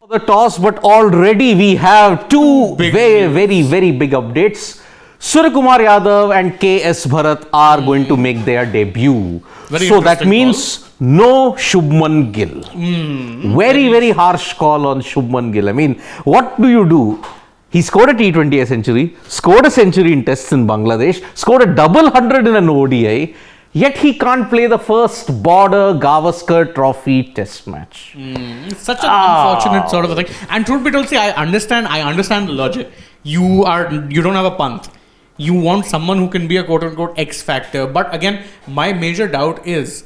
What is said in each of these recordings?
The toss, but already we have two very big updates. Suryakumar Yadav and KS Bharat are going to make their debut. So that means no Shubman Gill. Very harsh call on Shubman Gill. I mean, what do? He scored a T20 century, scored a century in tests in Bangladesh, scored a double 100 in an ODI. Yet he can't play the first Border Gavaskar Trophy Test match. It's such an unfortunate sort of a thing. And truth be told, see, I understand the logic. You don't have a punch. You want someone who can be a quote-unquote X factor. But again, my major doubt is,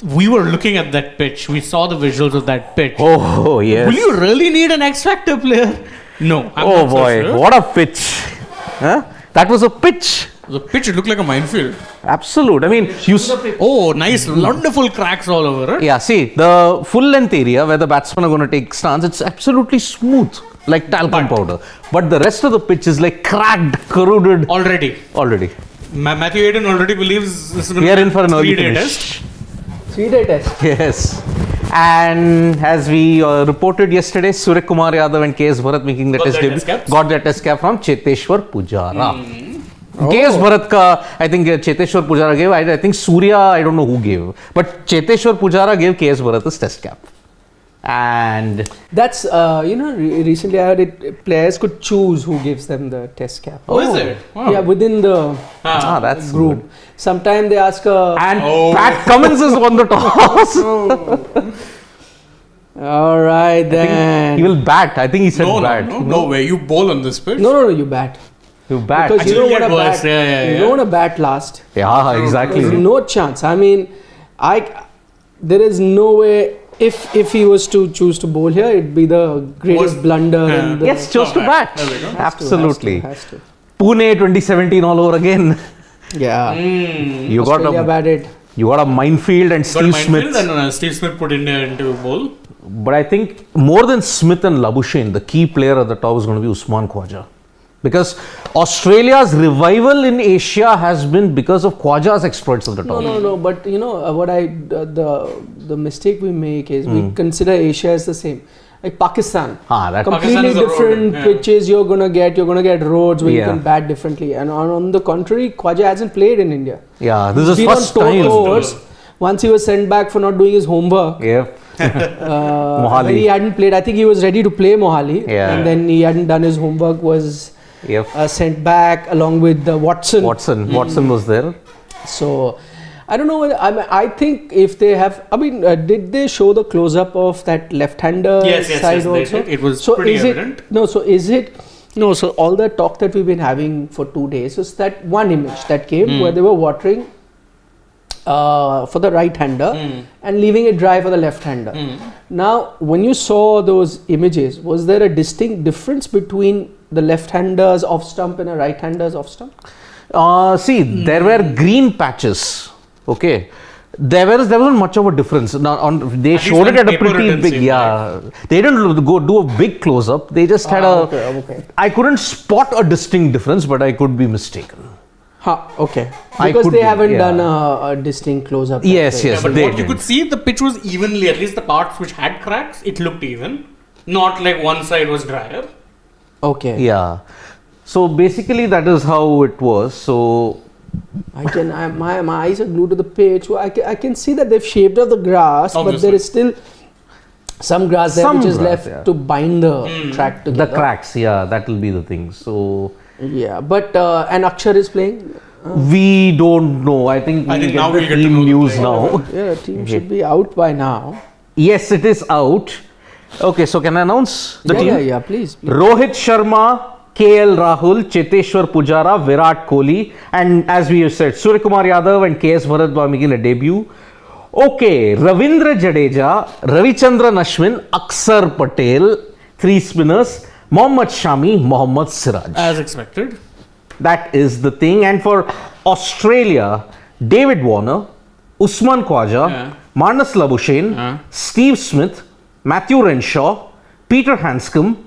we were looking at that pitch. We saw the visuals of that pitch. Oh yes. Will you really need an X factor player? No. I'm not boy, so sure. What a pitch! Huh? That was a pitch. The pitch, it looked like a minefield. Absolute. I mean, nice, wonderful cracks all over it. Yeah, see, the full length area where the batsmen are going to take stance, it's absolutely smooth, like talcum powder. But the rest of the pitch is like cracked, corroded. Already. Matthew Hayden already believes this is going to be in for an early three-day test. 3-day test. Yes. And as we reported yesterday, Suryakumar Yadav and KS Bharat making the test debut got their test cap from Cheteshwar Pujara. KS Bharat ka, I think Cheteshwar Pujara gave. I think Surya, I don't know who gave. But Cheteshwar Pujara gave KS Bharat his test cap. And that's, recently I heard players could choose who gives them the test cap. Oh, is it? Wow. Yeah, within the that's group. Good. Sometimes they ask Pat Cummins is on the toss. All right, then. He will bat. I think he said bat. No way. You bowl on this pitch? No, you bat. You bat. Because you don't want to bat. You don't want to bat last. Yeah, exactly. There's no chance. I mean, there is no way. If he was to choose to bowl here, it'd be the greatest blunder. Yes, chose to bat. Absolutely. Has to. Pune 2017 all over again. Yeah. You Australia batted. You got a minefield and Steve Smith. And Steve Smith put India into a bowl. But I think more than Smith and Labuschagne, the key player at the top is going to be Usman Khwaja. Because Australia's revival in Asia has been because of Khwaja's exploits at the top. No. But you know what the mistake we make is we consider Asia as the same. Like Pakistan, completely different pitches you're gonna get roads where you can bat differently. And on the contrary, Khwaja hasn't played in India. Yeah, this is his first time. Once he was sent back for not doing his homework. Yeah. Mohali. He hadn't played. I think he was ready to play Mohali. Yeah. And then he hadn't done his homework, was sent back along with Watson. Watson was there. So, I don't know whether, I think if they have, did they show the close-up of that left-hander side also? It was pretty evident. So all the talk that we've been having for 2 days is that one image that came where they were watering for the right-hander and leaving it dry for the left-hander. Now, when you saw those images, was there a distinct difference between the left-hander's off-stump and a right-hander's off-stump? There were green patches. Okay. There wasn't much of a difference. Now, they showed it at a pretty big, They didn't go do a big close-up. They just had Okay. I couldn't spot a distinct difference, but I could be mistaken. Okay. Because they haven't done a distinct close-up. Yes. But what you could see, the pitch was evenly, at least the parts which had cracks, it looked even. Not like one side was drier. Okay. Yeah. So basically that is how it was. So my eyes are glued to the pitch. I can see that they've shaved off the grass, but there is still some grass there which is left to bind the track together. The cracks, that will be the thing. So but and Akshar is playing? We don't know. I think now get we'll the get to team know news now. The team should be out by now. Yes, it is out. Okay, so can I announce the team? Yeah, please. Rohit Sharma, KL Rahul, Cheteshwar Pujara, Virat Kohli, and as we have said, Suryakumar Yadav and KS Bharat are making a debut. Okay, Ravindra Jadeja, Ravichandran Ashwin, Akshar Patel, 3 spinners, Mohammad Shami, Mohammad Siraj. As expected. That is the thing. And for Australia, David Warner, Usman Khwaja, Marnus Labuschagne, Steve Smith, Matthew Renshaw, Peter Hanscom,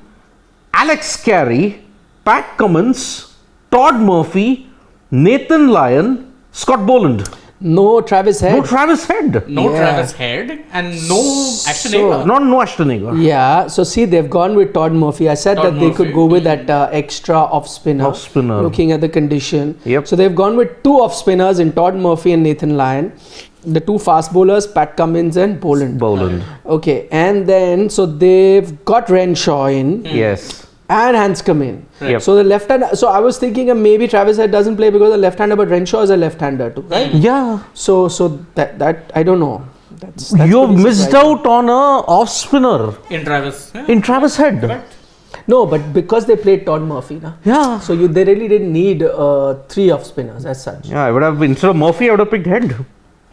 Alex Carey, Pat Cummins, Todd Murphy, Nathan Lyon, Scott Boland. No Travis Head. No Travis Head. No Yeah. Travis Head and no Ashton Agar. No Ashton Agar. Yeah, so see, they've gone with Todd Murphy. I said Todd that they could Murphy. go with that extra off spinner. Off spinner. Looking at the condition. Yep. So they've gone with 2 off spinners in Todd Murphy and Nathan Lyon. The 2 fast bowlers, Pat Cummins and Boland. Okay, and then so they've got Renshaw in Yes. and Hanscom in. Yep. So the left hand. So I was thinking maybe Travis Head doesn't play because of the left hander, but Renshaw is a left hander too, right? Yeah. So that I don't know. That's You've pretty missed surprising. out on a off spinner In Travis. Yeah. in Travis Head. Correct. No, but because they played Todd Murphy, na. Yeah. So they really didn't need 3 off spinners as such. Yeah, I would have instead of Murphy, I would have picked Head.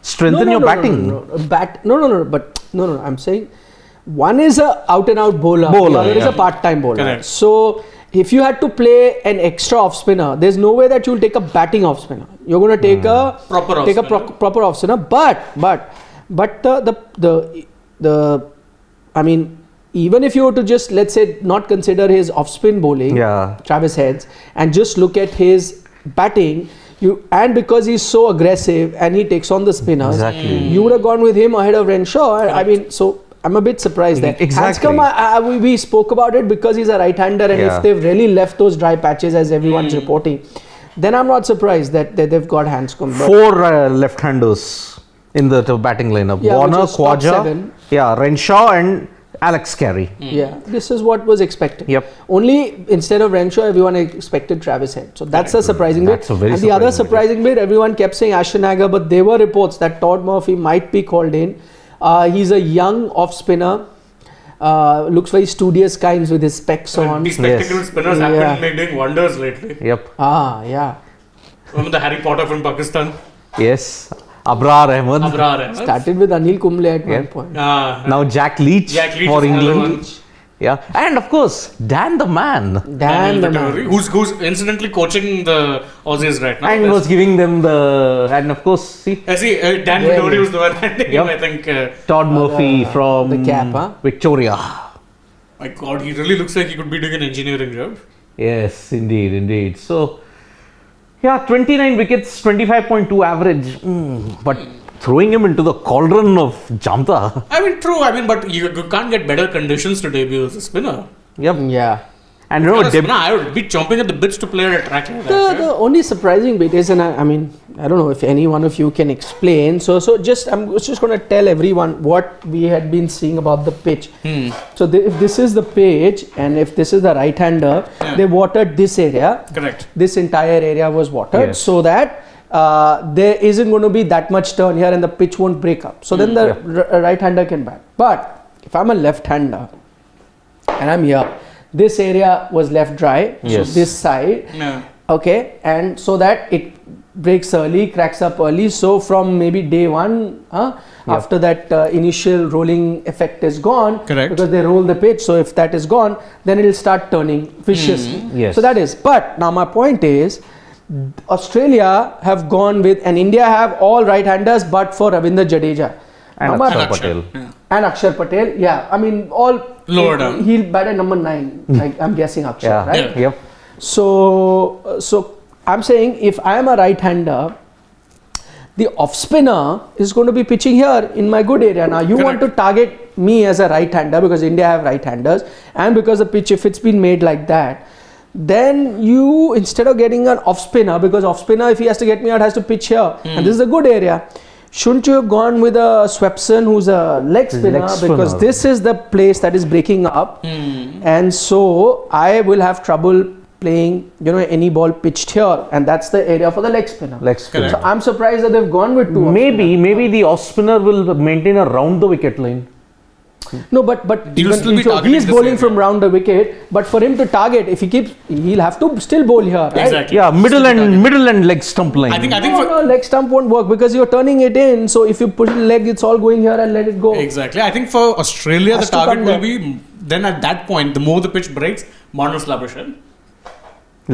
Strengthen your batting. No. I'm saying one is a out and out bowler. The other is a part time bowler. Correct. So if you had to play an extra off spinner, there's no way that you'll take a batting off spinner. You're going to take a Proper off spinner. proper off spinner. But the I mean, even if you were to just, let's say, not consider his off spin bowling, Yeah. Travis Heads, and just look at his batting, and because he's so aggressive and he takes on the spinners, Exactly. you would have gone with him ahead of Renshaw. I mean, so I'm a bit surprised there. Exactly. Hanscom, we spoke about it because he's a right-hander, and Yeah. if they've really left those dry patches as everyone's reporting, then I'm not surprised that they've got Hanscom. But 4 left-handers in the batting lineup. Yeah, Warner, which is top Khwaja, 7. yeah, Renshaw and Alex Carey. Yeah, this is what was expected. Yep. Only instead of Renshaw, everyone expected Travis Head. So that's a surprising That's bit. a very And the other surprising surprising bit, everyone kept saying Ashton Agar, but there were reports that Todd Murphy might be called in. He's a young off spinner. Looks very studious kinds with his specs on. These spectacle Yes. spinners have been doing wonders lately. Yep. Yeah. Remember the Harry Potter from Pakistan? Yes. Abrar Ahmed. Abrar Ahmed. Started with Anil Kumble at Yeah. one point. Now Jack Leach, Jack Leach for is another England. one. Yeah. And of course, Dan the man. Damn the Vettori, man. who's incidentally coaching the Aussies right now. And was giving them and of course, see, Dan Yeah, Vettori yeah. was the one handing him, Yep. I think. Todd Murphy from the cap, huh? Victoria. My God, he really looks like he could be doing an engineering job. Yes, indeed. So, yeah, 29 wickets, 25.2 average. But throwing him into the cauldron of Jamta. I mean, true. I mean, but you can't get better conditions to debut as a spinner. Yep. Yeah. And As a remember, spinner, I would be chomping at the bits to play at a track like The that. right? only surprising bit is, and I mean, I don't know if any one of you can explain. So I'm just going to tell everyone what we had been seeing about the pitch. So if this is the pitch, and if this is the right-hander, Yeah. they watered this area. Correct. This entire area was watered, Yes. so that there isn't going to be that much turn here, and the pitch won't break up. So then the right-hander can bat. But if I'm a left-hander and I'm here, this area was left dry. Yes. So this side. Yeah. Okay, and so that it breaks early, cracks up early. So from maybe day one, after that initial rolling effect is gone, Correct. because they roll the pitch. So if that is gone, then it will start turning viciously. Yes. So that is. But now my point is, Australia have gone with, and India have all right-handers, but for Ravindra Jadeja. and Now my- Akshar Akshar. Patel. Yeah. and Akshar Patel, yeah. I mean, all Lower down. He'll bat at number 9. Like I'm guessing Akshar, Yeah. right? Yeah. Yep. So I'm saying if I am a right-hander, the off spinner is going to be pitching here in my good area. Now you want to target me as a right-hander because India have right-handers, and because the pitch, if it's been made like that, then you, instead of getting an off spinner, because off spinner, if he has to get me out, has to pitch here, and this is a good area. Shouldn't you have gone with a Swepson who's a leg spinner, because this is the place that is breaking up, and so I will have trouble playing, any ball pitched here, and that's the area for the leg spinner. Leg spinner. So I'm surprised that they've gone with 2. Maybe the off spinner will maintain a round the wicket line. No, but You'll even still be so targeting he is the bowling same from round the wicket, but for him to target, if he keeps, he'll have to still bowl here, right? Exactly. Yeah, middle and leg stump line. I think No, leg stump won't work because you're turning it in. So if you push the leg, it's all going here and let it go. Exactly. I think for Australia, Has the to target come will be, then at that point, the more the pitch breaks, Marnus Labuschagne.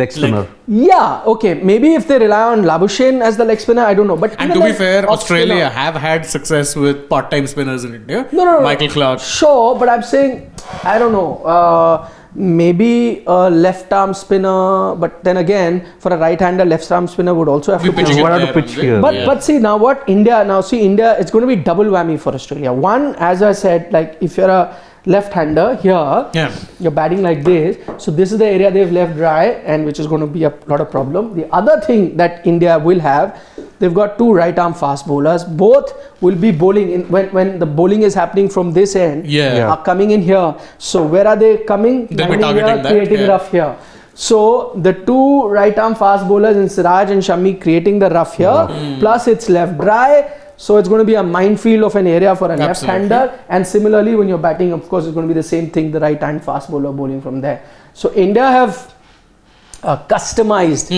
leg spinner. Yeah, okay. Maybe if they rely on Labuschagne as the leg spinner, I don't know. But And even to be like fair, off Australia spinner- have had success with part-time spinners in India. No. Michael Clark. Sure, but I'm saying, I don't know. maybe a left arm spinner, but then again, for a right-hander, left arm spinner would also have We to pitch. pitching it What have to there pitch only. here? But see now what India, it's going to be double whammy for Australia. One, as I said, like if you're a left-hander here, Yeah. you're batting like this, so this is the area they've left dry, and which is going to be a lot of problem. The other thing that India will have, they've got two right-arm fast bowlers. Both will be bowling in when the bowling is happening from this end. Yeah. Are coming in here. So where are they coming? They'll be Landing targeting here, that, creating yeah. rough here. So the two right-arm fast bowlers in Siraj and Shami creating the rough here. Plus it's left dry. So it's going to be a minefield of an area for a Absolutely. left-hander. And similarly, when you're batting, of course, it's going to be the same thing. The right-hand fast bowler bowling from there. So India have customized.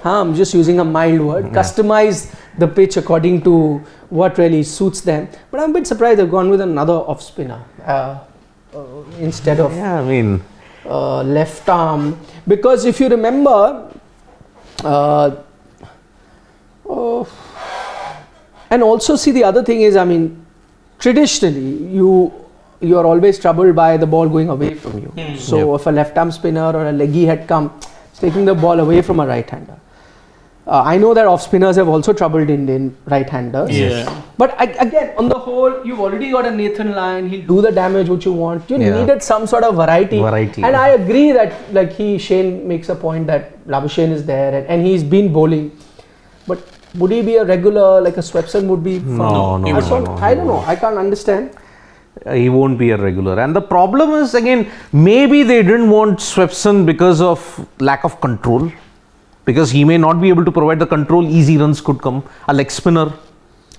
I'm just using a mild word. Customized the pitch according to what really suits them. But I'm a bit surprised they've gone with another off spinner instead of Yeah, I mean, left arm, because if you remember and also see, the other thing is, I mean, traditionally you are always troubled by the ball going away from you. So if a left arm spinner or a leggy had come, it's taking the ball away from a right hander. I know that off spinners have also troubled Indian right handers. Yeah. But again, on the whole, you've already got a Nathan Lyon. He'll do the damage which you want. You Yeah. needed some sort of variety. And I agree that, like, Shane makes a point that Labuschagne is there and he's been bowling. But would he be a regular, like a Swepson would be? No, he would not. I don't know. I can't understand. he won't be a regular. And the problem is, again, maybe they didn't want Swepson because of lack of control. Because he may not be able to provide the control, easy runs could come. A leg spinner,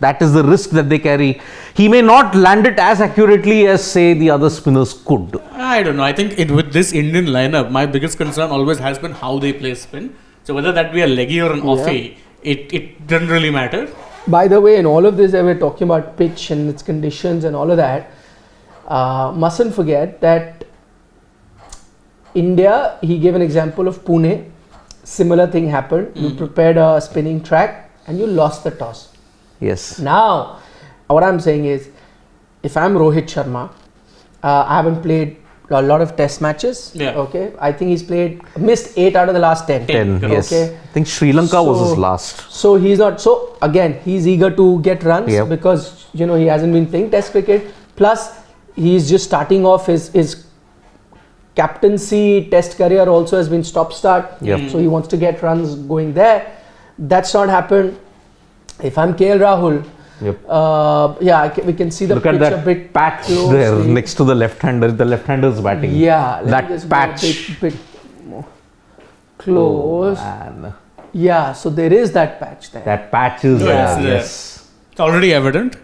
that is the risk that they carry. He may not land it as accurately as, say, the other spinners could. I don't know. I think with this Indian lineup, my biggest concern always has been how they play spin. So whether that be a leggy or an offie, it doesn't really matter. By the way, in all of this, they were talking about pitch and its conditions and all of that. Mustn't forget that India, he gave an example of Pune. Similar thing happened. You prepared a spinning track and you lost the toss. Yes. Now, what I'm saying is, if I'm Rohit Sharma, I haven't played a lot of test matches. Yeah. Okay. I think he's missed 8 out of the last 10. 10, yes. Okay. I think Sri Lanka was his So- last. So he's not. So again, he's eager to get runs Yep. because he hasn't been playing Test cricket. Plus, he's just starting off his captaincy Test career also has been stop-start. Yep. So he wants to get runs going there. That's not happened. If I'm KL Rahul, we can see the Look at pitch a that bit patch closely. there next to the left-hander. The left-hander's batting. Yeah, let me That just go patch. a bit more close. Man. Yeah, so there is that patch there. That patch is Yeah, there. it's there. Yes. It's already evident.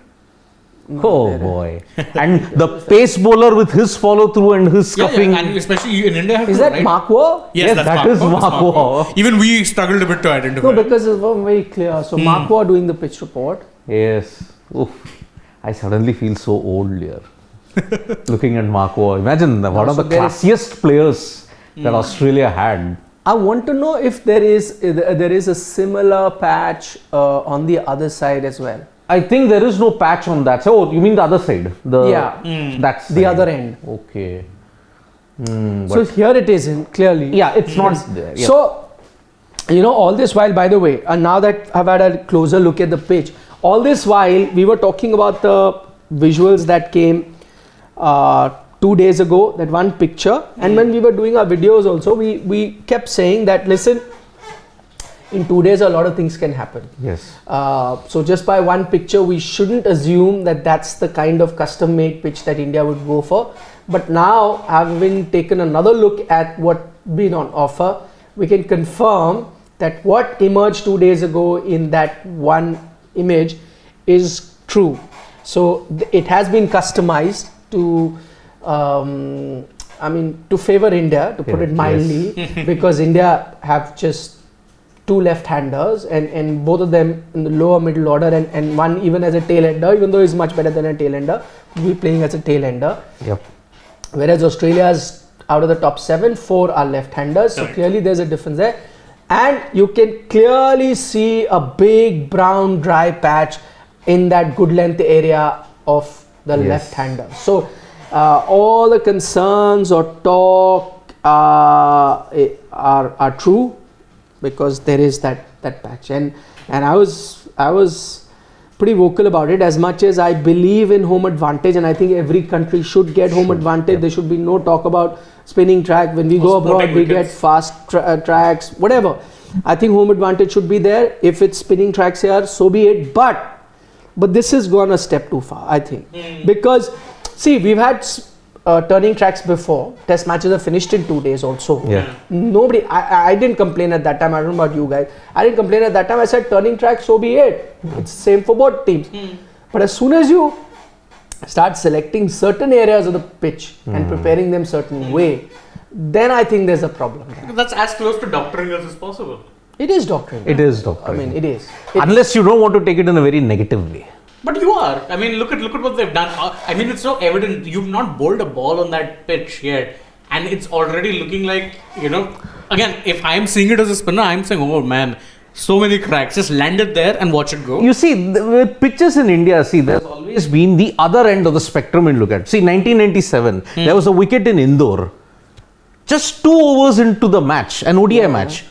Oh boy. And the pace bowler with his follow-through and his scuffing. And especially in India. Is that Mark Waugh? Yes, that's that is Mark Mark Waugh. Waugh. Even we struggled a bit to identify. No, because it was very clear. So Mark Waugh doing the pitch report. Yes. Oof. I suddenly feel so old here. Looking at Mark Waugh. Imagine one of so the there is- classiest players that Australia had. I want to know if there is a similar patch on the other side as well. I think there is no patch on that. So, you mean the other side? That's The other end. Okay. So here it isn't clearly. Yeah, it's not there. Yeah. So, all this while, by the way, and now that I've had a closer look at the pitch, all this while we were talking about the visuals that came 2 days ago, that one picture, and when we were doing our videos also, we kept saying that, listen, in 2 days a lot of things can happen. Yes. So just by one picture, we shouldn't assume that that's the kind of custom-made pitch that India would go for. But now, having taken another look at what been on offer, we can confirm that what emerged 2 days ago in that one image is true. So it has been customized to, to favor India, to put it mildly, because India have just 2 left-handers and both of them in the lower middle order and one even as a tail-ender, even though he's much better than a tail-ender, will be playing as a tail-ender. Yep. Whereas Australia's out of the top 7, 4 are left-handers. So clearly there's a difference there. And you can clearly see a big brown dry patch in that good length area of the left-hander. So all the concerns or talk are true, because there is that patch, and I was pretty vocal about it. As much as I believe in home advantage, and I think every country should get home advantage. Yep. There should be no talk about spinning track. When we go abroad, we get fast tracks, whatever. I think home advantage should be there. If it's spinning tracks here, so be it. But this has gone a step too far, I think, because see, we've had turning tracks before. Test matches are finished in 2 days also. Yeah. Nobody, I didn't complain at that time. I don't know about you guys. I didn't complain at that time. I said turning track, so be it. It's same for both teams. But as soon as you start selecting certain areas of the pitch and preparing them certain way, then I think there's a problem. That's as close to doctoring as is possible. It is doctrine. It is doctrine. I mean, it is. Unless you don't want to take it in a very negative way. But you are. I mean, look at what they've done. I mean, it's so evident. You've not bowled a ball on that pitch yet, and it's already looking like, Again, if I'm seeing it as a spinner, I'm saying, oh man, so many cracks. Just land it there and watch it go. You see, with pitches in India, there's always been the other end of the spectrum in look at. See, 1997, there was a wicket in Indore. Just 2 overs into the match, an ODI match.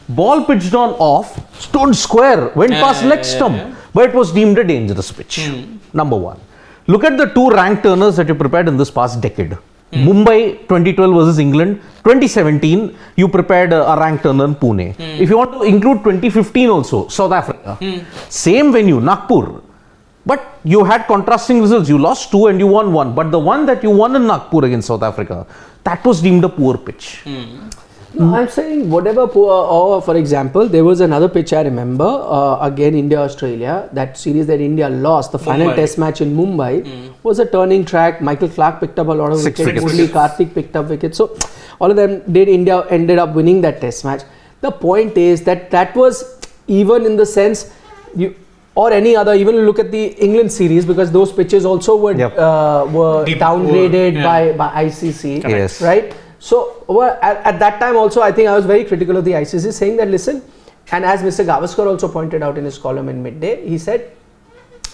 Ball pitched on off, stood square, went past leg stump. But it was deemed a dangerous pitch. Number one. Look at the 2 rank turners that you prepared in this past decade. Mumbai 2012 versus England. 2017, you prepared a rank turner in Pune. If you want to include 2015 also, South Africa. Same venue, Nagpur. But you had contrasting results. You lost 2 and you won 1. But the one that you won in Nagpur against South Africa, that was deemed a poor pitch. No, I'm saying whatever poor, or for example, there was another pitch I remember, again India-Australia, that series that India lost, the final test match in Mumbai, was a turning track. Michael Clarke picked up a lot of wickets, Murali Karthik picked up wickets. So all of them did. India ended up winning that test match. The point is that was, even in the sense, or any other, even look at the England series, because those pitches also were downgraded by ICC, yes. right? So at that time also, I think I was very critical of the ICC, saying that listen, and as Mr. Gavaskar also pointed out in his column in Midday, he said,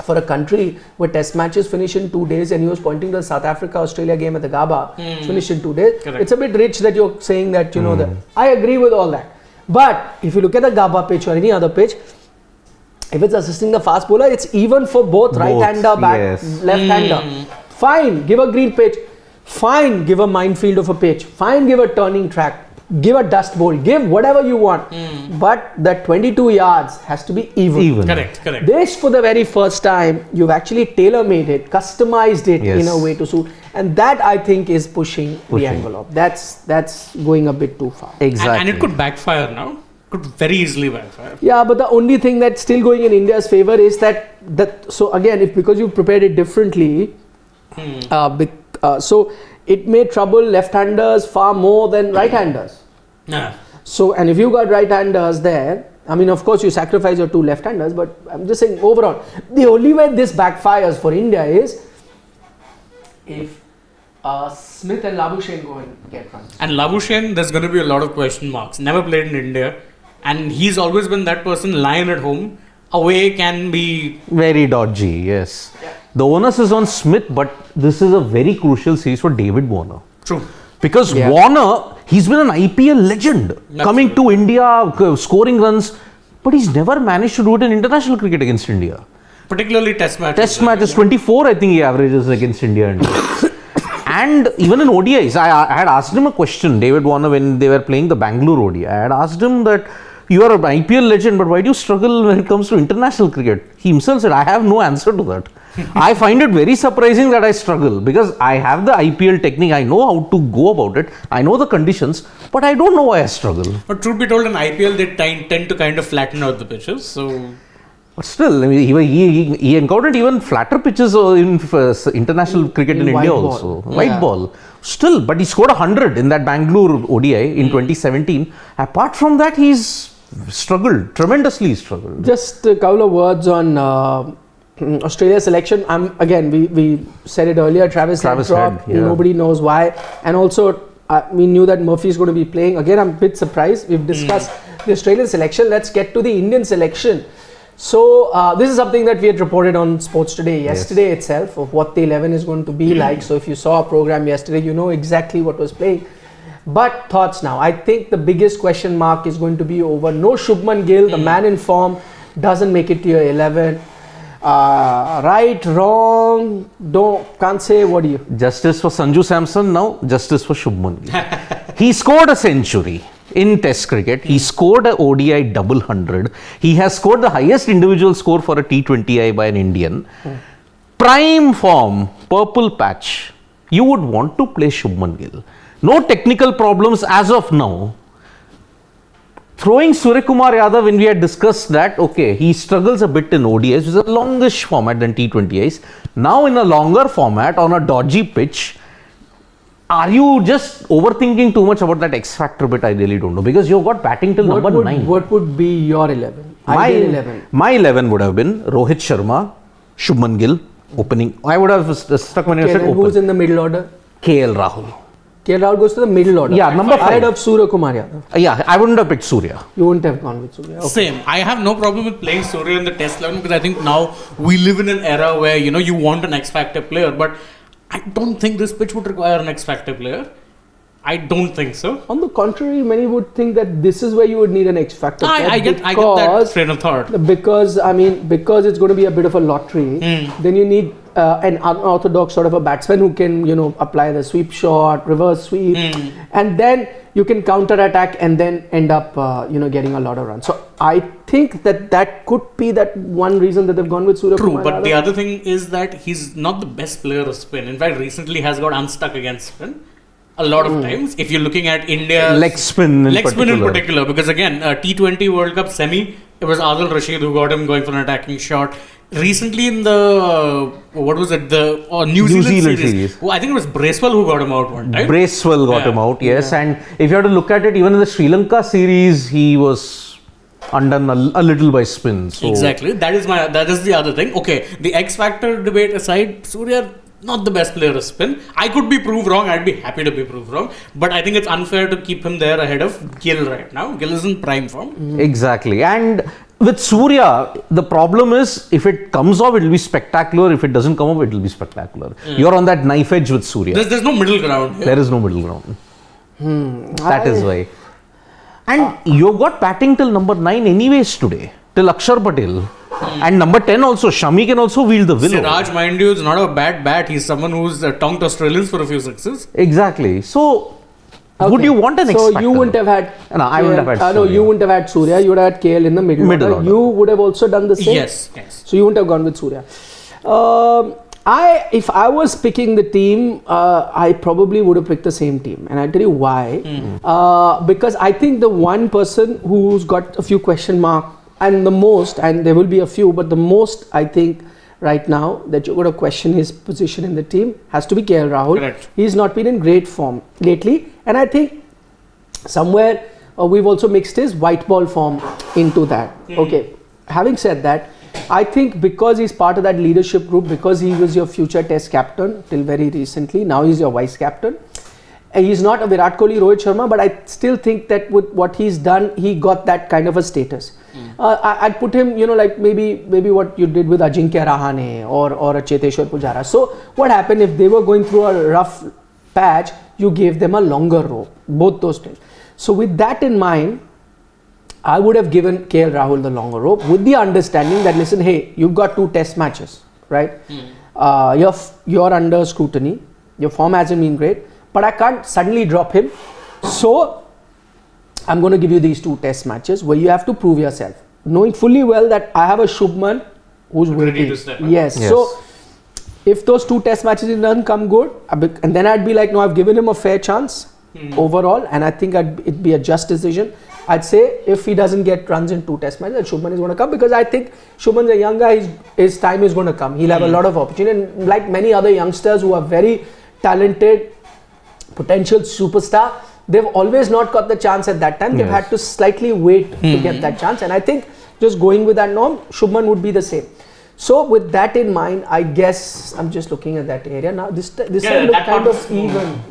for a country where test matches finish in 2 days, and he was pointing to the South Africa-Australia game at the Gabba, finished in 2 days. Correct. It's a bit rich that you're saying that, that. I agree with all that. But if you look at the Gabba pitch or any other pitch, if it's assisting the fast bowler, it's even for both right-hander, left-hander. Fine, give a green pitch. Fine, give a minefield of a pitch. Fine, give a turning track. Give a dust bowl. Give whatever you want. But that 22 yards has to be even. Correct. This, for the very first time, you've actually tailor-made it, customized it in a way to suit. And that, I think, is pushing the envelope. That's going a bit too far. Exactly. And it could backfire now. Could very easily backfire. Yeah, but the only thing that's still going in India's favor is that so again, because you prepared it differently, so it may trouble left-handers far more than right-handers. Yeah. So, and if you got right-handers there, I mean, of course, you sacrifice your 2 left-handers, but I'm just saying overall, the only way this backfires for India is if Smith and Labuschagne go and get runs. And Labuschagne, there's going to be a lot of question marks. Never played in India, and he's always been that person, lion at home. Away can be very dodgy, yes. Yeah. The onus is on Smith, but this is a very crucial series for David Warner. True. Because Warner, he's been an IPL legend, coming to India, scoring runs, but he's never managed to do it in international cricket against India. Particularly test matches. Test matches, 24 I think he averages against India. And even in ODIs, I had asked him a question, David Warner, when they were playing the Bangalore ODI. I had asked him that, you are an IPL legend, but why do you struggle when it comes to international cricket? He himself said, I have no answer to that. I find it very surprising that I struggle, because I have the IPL technique, I know how to go about it, I know the conditions, but I don't know why I struggle. But truth be told, in IPL, they tend to kind of flatten out the pitches, so... But still, I mean, he encountered even flatter pitches in international cricket in India also. White ball. Still, but he scored 100 in that Bangalore ODI in 2017. Apart from that, he's tremendously struggled. Just a couple of words on Australia selection. Again, we said it earlier, Travis Head dropped. Nobody knows why. And also, we knew that Murphy's going to be playing. Again, I'm a bit surprised. We've discussed the Australian selection. Let's get to the Indian selection. So, this is something that we had reported on Sports Today yesterday itself, of what the 11 is going to be like. So, if you saw our program yesterday, you know exactly what was playing. But thoughts now. I think the biggest question mark is going to be over no Shubman Gill, the man in form, doesn't make it to your 11. Right, wrong, can't say. What do you? Justice for Sanju Samson, now justice for Shubman Gill. He scored a century in Test cricket. He scored a ODI double 100. He has scored the highest individual score for a T20I by an Indian. Prime form, purple patch. You would want to play Shubman Gill. No technical problems as of now. Throwing Suryakumar Yadav, when we had discussed that, okay, he struggles a bit in ODIs, which is a longish format than T20Is. Now in a longer format on a dodgy pitch, are you just overthinking too much about that X factor bit? I really don't know, because you've got batting till number 9. What would be your 11? Ideal 11. My 11 would have been Rohit Sharma, Shubman Gill, opening. I would have stuck when you said open. Who's in the middle order? KL Rahul. KL Rahul goes to the middle order. Yeah, number 5. I'd have Suryakumar Yadav. Yeah, I wouldn't have picked Surya. You wouldn't have gone with Surya. Okay. Same. I have no problem with playing Surya in the Test 11 because I think now we live in an era where you want an X Factor player, but I don't think this pitch would require an X Factor player. I don't think so. On the contrary, many would think that this is where you would need an X Factor player. I get that train of thought. Because it's going to be a bit of a lottery, then you need an unorthodox sort of a batsman who can, apply the sweep shot, reverse sweep, and then you can counter attack and then end up, getting a lot of runs. So I think that could be that one reason that they've gone with Surya Kumar. True, but the other thing is that he's not the best player of spin. In fact, recently has got unstuck against spin. A lot of times, if you're looking at India leg spin in particular, because again, T20 World Cup semi, it was Adil Rashid who got him going for an attacking shot. Recently in the New Zealand series, I think it was Bracewell who got him out one time. Bracewell got him out, yes. Yeah. And if you have to look at it, even in the Sri Lanka series, he was undone a little by spin. So. Exactly, that is the other thing. Okay, the X Factor debate aside, Surya not the best player of spin. I could be proved wrong. I'd be happy to be proved wrong. But I think it's unfair to keep him there ahead of Gill right now. Gill is in prime form. Exactly. And with Surya, the problem is if it comes off, it will be spectacular. If it doesn't come off, it will be spectacular. You're on that knife edge with Surya. There's no middle ground here. There is no middle ground. That is why. And you've got batting till number 9 anyways today. Till Akshar Patel. And number 10 also, Shami can also wield the willow. Siraj, mind you, is not a bad bat. He's someone who's tongued Australians for a few sixes. Exactly. So, would you want an X Factor? So, you wouldn't have had... No, I wouldn't have had Surya. No, you wouldn't have had Surya. You would have had KL in the middle order. You would have also done the same? Yes. So, you wouldn't have gone with Surya. If I was picking the team, I probably would have picked the same team. And I'll tell you why. Because I think the one person who's got a few question marks, and the most, and there will be a few, but the most I think right now that you're going to question his position in the team has to be KL Rahul. Correct. He's not been in great form lately, and I think somewhere we've also mixed his white ball form into that. Okay, having said that, I think because he's part of that leadership group, because he was your future test captain till very recently, now he's your vice captain. He's not a Virat Kohli, Rohit Sharma, but I still think that with what he's done, he got that kind of a status. I'd put him, like maybe what you did with Ajinkya Rahane or a Cheteshwar Pujara. So what happened if they were going through a rough patch, you gave them a longer rope, both those things. So with that in mind, I would have given KL Rahul the longer rope with the understanding that, listen, hey, you've got 2 test matches, right? You're under scrutiny. Your form hasn't been great. But I can't suddenly drop him. So, I'm going to give you these 2 test matches where you have to prove yourself. Knowing fully well that I have a Shubman who's waiting. Yes. So, if those 2 test matches didn't come good, and then I'd be like, no, I've given him a fair chance overall. And I think it'd be a just decision. I'd say if he doesn't get runs in 2 test matches, then Shubman is going to come, because I think Shubman's a young guy, his time is going to come. He'll have a lot of opportunity. And like many other youngsters who are very talented, potential superstar, they've always not got the chance at that time. They've had to slightly wait to get that chance. And I think just going with that norm, Shubman would be the same. So with that in mind, I guess I'm just looking at that area now. This side looks kind of even.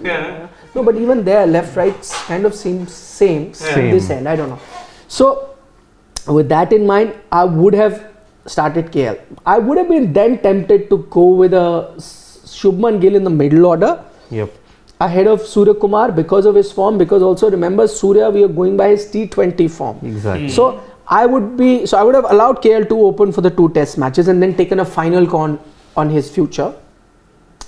No, but even there, left, right kind of seems same. This end, I don't know. So with that in mind, I would have started KL. I would have been then tempted to go with a Shubman Gill in the middle order. Yep. ahead of Surya Kumar because of his form, because also remember Surya, we are going by his T20 form. Exactly. So I would have allowed KL to open for the 2 test matches and then taken a final call on his future.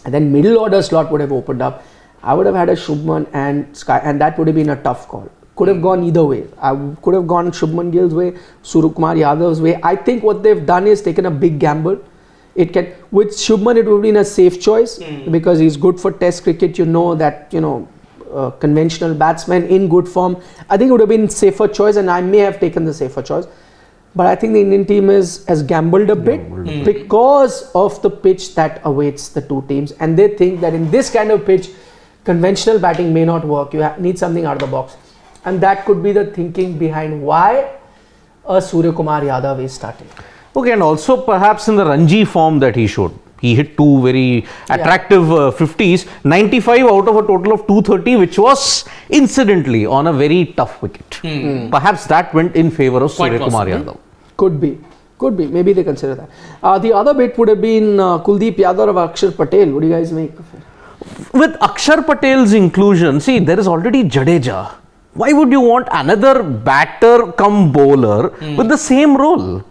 And then middle order slot would have opened up. I would have had a Shubman and Sky, and that would have been a tough call. Could have gone either way. I could have gone Shubman Gill's way, Surya Kumar Yadav's way. I think what they've done is taken a big gamble. With Shubman, it would have been a safe choice because he's good for test cricket. Conventional batsman in good form. I think it would have been safer choice, and I may have taken the safer choice. But I think the Indian team has gambled a bit because of the pitch that awaits the two teams, and they think that in this kind of pitch, conventional batting may not work. You need something out of the box, and that could be the thinking behind why a Surya Kumar Yadav is starting. Okay, and also perhaps in the Ranji form that he showed. He hit 2 very attractive 50s, 95 out of a total of 230, which was incidentally on a very tough wicket. Perhaps that went in favour of Surya Kumar Yadav. Could be. Maybe they consider that. The other bit would have been Kuldeep Yadav or Akshar Patel. What do you guys make of it? With Akshar Patel's inclusion, see, there is already Jadeja. Why would you want another batter come bowler with the same role?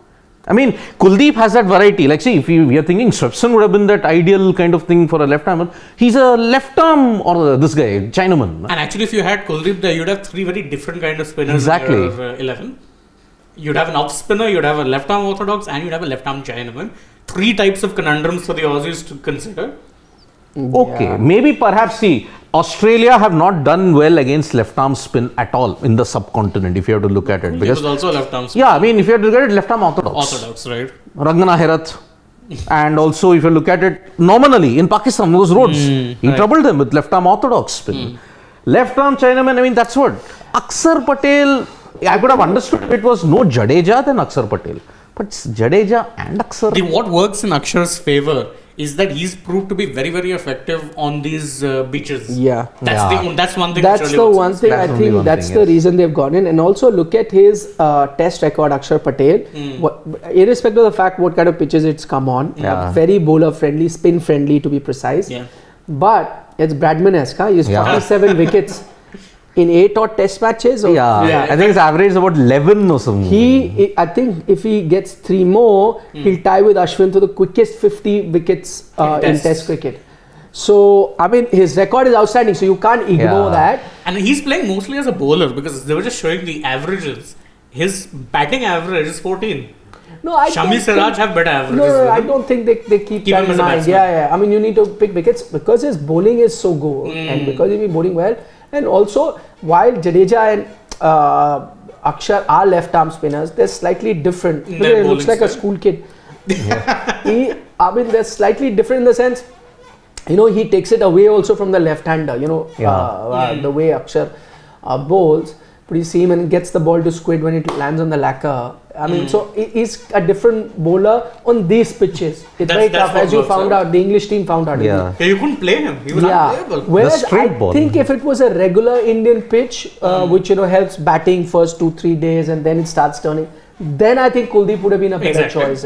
I mean, Kuldeep has that variety. Like, see, if we are thinking Swepson would have been that ideal kind of thing for a left-armer. He's a left-arm, or this guy, Chinaman. And actually, if you had Kuldeep there, you'd have 3 very different kind of spinners in your 11. You'd have an off spinner, you'd have a left-arm orthodox, and you'd have a left-arm Chinaman. 3 types of conundrums for the Aussies to consider. Okay, maybe perhaps, see, Australia have not done well against left-arm spin at all in the subcontinent, if you have to look at it. Because it was also a left-arm spin. Yeah, I mean, if you have to look at it, left-arm orthodox. Orthodox, right. Rangana Herath. And also, if you look at it nominally in Pakistan, those roads, he troubled them with left-arm orthodox spin. Left-arm Chinaman, I mean, that's what. Akshar Patel, I could have understood if it was no Jadeja than Akshar Patel. But it's Jadeja and Akshar. What works in Akshar's favour is that he's proved to be very, very effective on these beaches. Yeah. That's one thing. That's the one thing I think that's the reason they've gone in. And also look at his test record, Akshar Patel. Irrespective of the fact what kind of pitches it's come on, very bowler friendly, spin friendly to be precise. Yeah. But it's Bradman-esque. He's 47 wickets in 8 odd test matches. I think his average is about 11 or something. I think if he gets 3 more, he'll tie with Ashwin to the quickest 50 wickets in test cricket. So, I mean, his record is outstanding, so you can't ignore that. And he's playing mostly as a bowler because they were just showing the averages. His batting average is 14. No, Shami Siraj have better averages. No, I don't think they keep that in mind. I mean, you need to pick wickets because his bowling is so good and because he'll be bowling well. And also, while Jadeja and Akshar are left-arm spinners, they're slightly different. It looks like a school kid. They're slightly different in the sense, he takes it away also from the left-hander, the way Akshar bowls. But you see him and gets the ball to squid when it lands on the lacquer. I mean, so he's a different bowler on these pitches. It's very tough, as you found out. The English team found out. You couldn't play him. He was unplayable. Whereas I think if it was a regular Indian pitch, which helps batting first 2-3 days and then it starts turning, then I think Kuldeep would have been a better choice.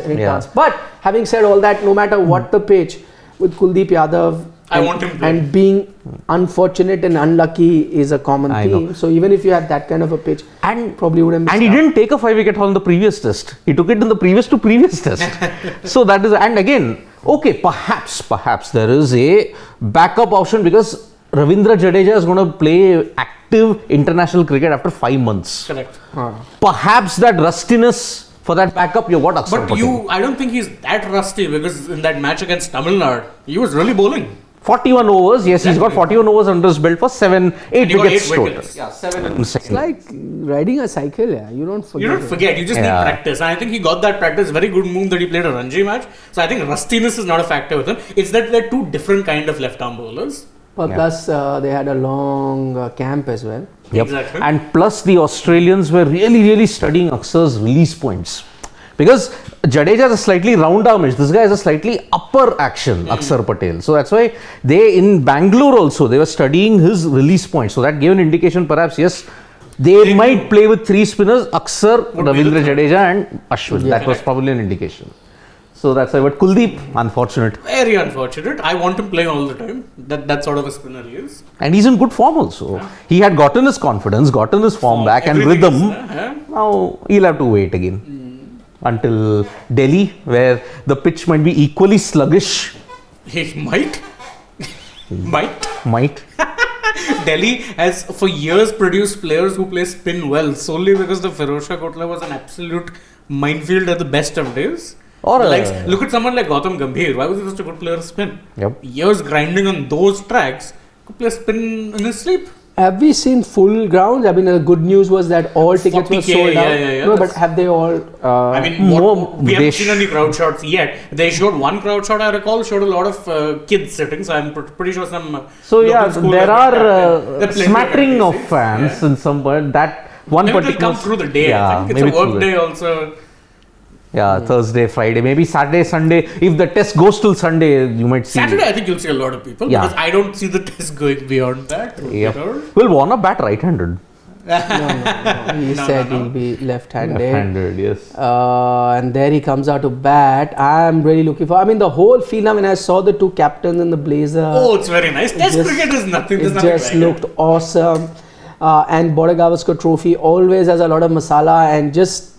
But having said all that, no matter what the pitch, with Kuldeep Yadav, I want him to. And being unfortunate and unlucky is a common theme. So even if you had that kind of a pitch, and probably wouldn't miss. And he didn't take a 5-wicket haul in the previous test. He took it in the previous test. So that is, and again, okay, perhaps there is a backup option because Ravindra Jadeja is going to play active international cricket after 5 months. Correct. Perhaps that rustiness. For that backup, you got Akshar Patel. I don't think he's that rusty because in that match against Tamil Nadu, he was really bowling. 41 overs, yes, he's got 41 overs under his belt for 8 wickets total. Yeah, 7. It's like riding a cycle, you don't forget. You just need practice. And I think he got that practice. Very good move that he played a Ranji match. So I think rustiness is not a factor with him. It's that they're 2 different kind of left-arm bowlers. Plus, they had a long camp as well. Yep. Exactly. And plus, the Australians were really studying Akshar's release points. Because Jadeja is a slightly round armish. This guy is a slightly upper action, Akshar Patel. So that's why in Bangalore also, they were studying his release points. So that gave an indication, perhaps, yes, they might play with 3 spinners, Akshar, Ravindra Jadeja and Ashwin. That was probably an indication. So that's why. But Kuldeep, unfortunate. Very unfortunate. I want him playing all the time. That sort of a spinner he is. And he's in good form also. He had gotten his confidence, gotten his form back and Everything rhythm. is, Now he'll have to wait again until Delhi, where the pitch might be equally sluggish. He might. Might. Delhi has for years produced players who play spin well solely because the Firozshah Kotla was an absolute minefield at the best of days. Or Look at someone like Gautam Gambhir. Why was he such a good player of spin? Yep. Years grinding on those tracks, could play spin in his sleep. Have we seen full grounds? I mean, the good news was that all tickets were 40K, sold out. yeah, No, but have they all? I mean, we haven't seen any crowd shots yet. They showed one crowd shot, I recall, showed a lot of kids sitting. So I'm pretty sure some. So local yeah, school there have are smattering of fans in some point. That one Maybe particular. it'll come through the day. Yeah, I think it's maybe a work through day also. Yeah, Thursday, Friday, maybe Saturday, Sunday. If the test goes till Sunday, you might see. Saturday, I think you'll see a lot of people Yeah. because I don't see the test going beyond that. Yep. Will Warner bat right-handed? He said he'll be left-handed. Left-handed, yes. And there he comes out to bat. I'm really looking for. I mean, the whole field. I mean, I saw the two captains in the blazer. Oh, it's very nice. Test cricket is nothing. There's It nothing just like looked awesome. And Border Gavaskar Trophy always has a lot of masala, and just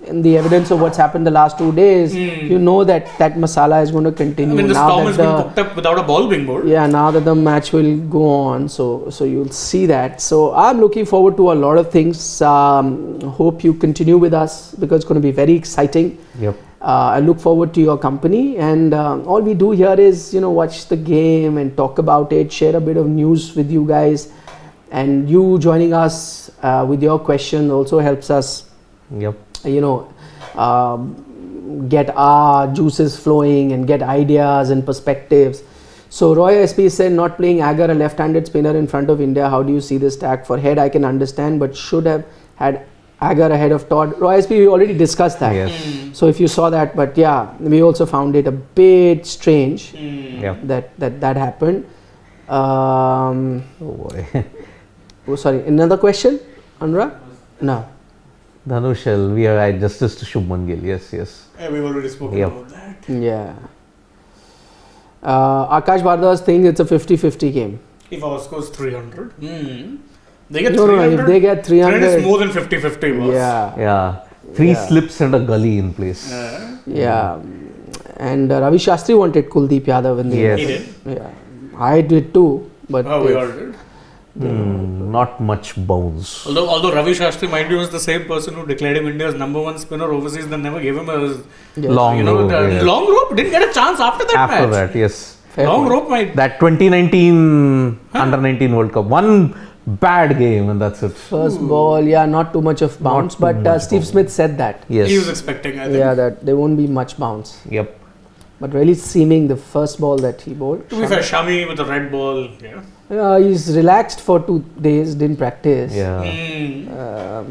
in the evidence of what's happened the last 2 days, you know that masala is going to continue. I mean, the now storm that has been cooked up without a ball being bowled. Yeah, now that the match will go on, so you'll see that. So I'm looking forward to a lot of things. Hope you continue with us because it's going to be very exciting. Yep. I look forward to your company, and all we do here is watch the game and talk about it, share a bit of news with you guys, and you joining us with your question also helps us. Yep. Get our juices flowing and get ideas and perspectives. So Roy SP said not playing Agar, a left-handed spinner in front of India. How do you see this stack? For head, I can understand, but should have had Agar ahead of Todd. Roy SP, we already discussed that. Yes. So if you saw that, but yeah, we also found it a bit strange Yeah. that happened. Oh boy. Oh, sorry, another question, Anurag? No. Dhanushal, we are justice to Shubman Gill. Yes. Yeah, we've already spoken Yep. about that. Yeah. Akash Bhardas thinks it's a 50-50 game. If ours scores 300, they get No, 300. if they get 300, It's more than 50-50. Boss. yeah, Three Yeah. slips and a gully in place. yeah. And Ravi Shastri wanted Kuldeep Yadav in the Yes. He did. Yeah, I did too, but Oh, we all did. Not much bounce. Although Ravi Shastri, mind you, was the same person who declared him India's #1 spinner overseas, then never gave him a Long rope, yeah. long rope. Didn't get a chance after that After match. that, yes. Fair Long point. rope might. That 2019 Under-19 World Cup. One bad game and that's it. First ball, yeah, not too much of bounce, too but much Steve bounce. Smith said that. Yes. He was expecting, I think. Yeah, that there won't be much bounce. Yep. But really seeming the first ball that he bowled. To be fair, Shami with the red ball. Yeah. He's relaxed for 2 days, didn't practice. Yeah.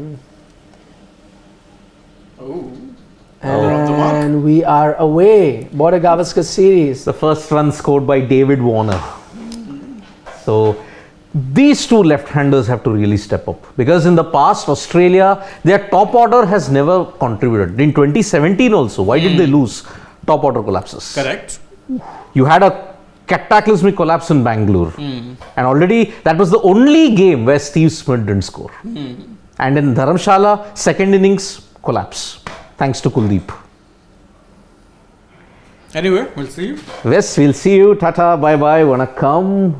Oh. Off the mark. And we are away. Border Gavaskar series. The first run scored by David Warner. So these two left-handers have to really step up because in the past Australia, their top order has never contributed. In 2017 also, why did they lose? Top order collapses. Correct. You had a cataclysmic collapse in Bangalore, and already that was the only game where Steve Smith didn't score. And in Dharamshala, second innings collapse, thanks to Kuldeep. Anyway, we'll see you. Yes, we'll see you. Tata, bye bye, vanakkam.